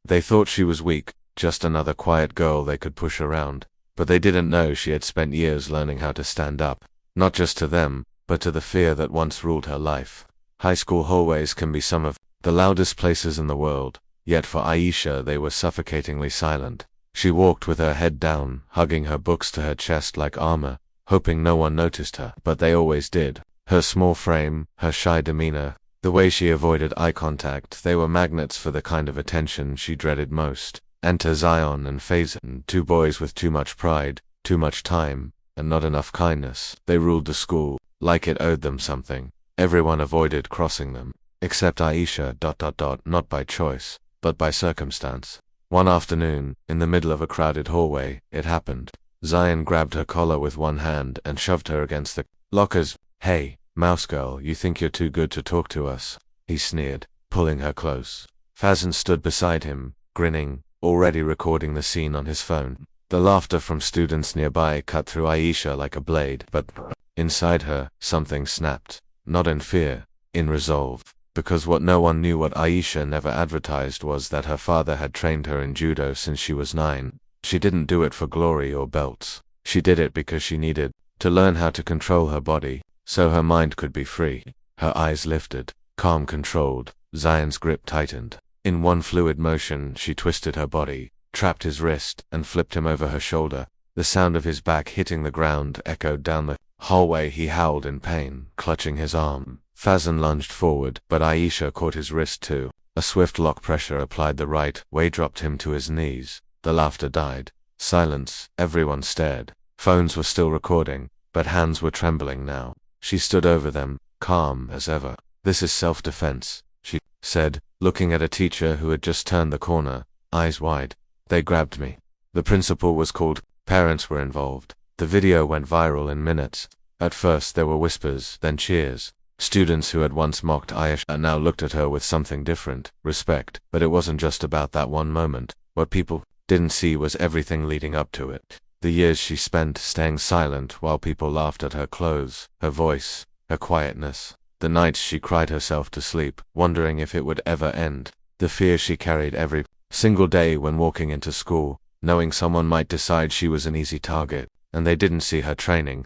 They thought she was weak, just another quiet girl they could push around. But they didn't know she had spent years learning how to stand up, not just to them, but to the fear that once ruled her life. High school hallways can be some of the loudest places in the world, yet for Aisha they were suffocatingly silent. She walked with her head down, hugging her books to her chest like armor, hoping no one noticed her, but they always did. Her small frame, her shy demeanor, the way she avoided eye contact, they were magnets for the kind of attention she dreaded most. Enter Zion and Faison, two boys with too much pride, too much time, and not enough kindness. They ruled the school, like it owed them something. Everyone avoided crossing them, except Aisha. Not by choice, but by circumstance. One afternoon, in the middle of a crowded hallway, it happened. Zion grabbed her collar with one hand and shoved her against the lockers. "Hey, mouse girl, you think you're too good to talk to us?" he sneered, pulling her close. Faison stood beside him, grinning, already recording the scene on his phone. The laughter from students nearby cut through Aisha like a blade, but inside her, something snapped. Not in fear, in resolve. Because what no one knew, what Aisha never advertised, was that her father had trained her in Judo since she was 9. She didn't do it for glory or belts. She did it because she needed to learn how to control her body, so her mind could be free. Her eyes lifted, calm, controlled. Zion's grip tightened. In one fluid motion, she twisted her body, trapped his wrist, and flipped him over her shoulder. The sound of his back hitting the ground echoed down the hallway. He howled in pain, clutching his arm. Faison lunged forward, but Aisha caught his wrist too. A swift lock pressure applied the right way dropped him to his knees. The laughter died. Silence. Everyone stared. Phones were still recording, but hands were trembling now. She stood over them, calm as ever. "This is self-defense," she said, looking at a teacher who had just turned the corner, eyes wide. "They grabbed me." The principal was called. Parents were involved. The video went viral in minutes. At first there were whispers, then cheers. Students who had once mocked Aisha now looked at her with something different, respect. But it wasn't just about that one moment. What people didn't see was everything leading up to it. The years she spent staying silent while people laughed at her clothes, her voice, her quietness. The nights she cried herself to sleep, wondering if it would ever end. The fear she carried every single day when walking into school, knowing someone might decide she was an easy target, and they didn't see her training.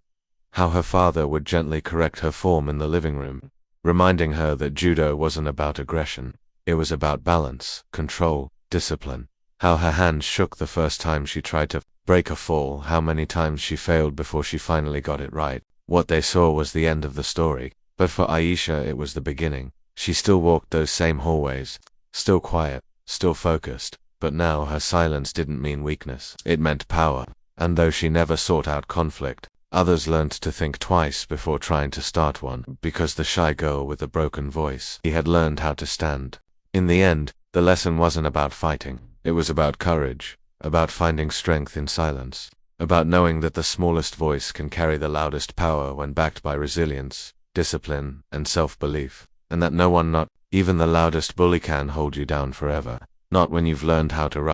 How her father would gently correct her form in the living room, reminding her that Judo wasn't about aggression. It was about balance, control, discipline. How her hands shook the first time she tried to break a fall, how many times she failed before she finally got it right. What they saw was the end of the story, but for Aisha it was the beginning. She still walked those same hallways, still quiet, still focused, but now her silence didn't mean weakness, it meant power. And though she never sought out conflict, others learned to think twice before trying to start one, because the shy girl with the broken voice, he had learned how to stand. In the end, the lesson wasn't about fighting. It was about courage, about finding strength in silence, about knowing that the smallest voice can carry the loudest power when backed by resilience, discipline, and self-belief, and that no one, not even the loudest bully, can hold you down forever. Not when you've learned how to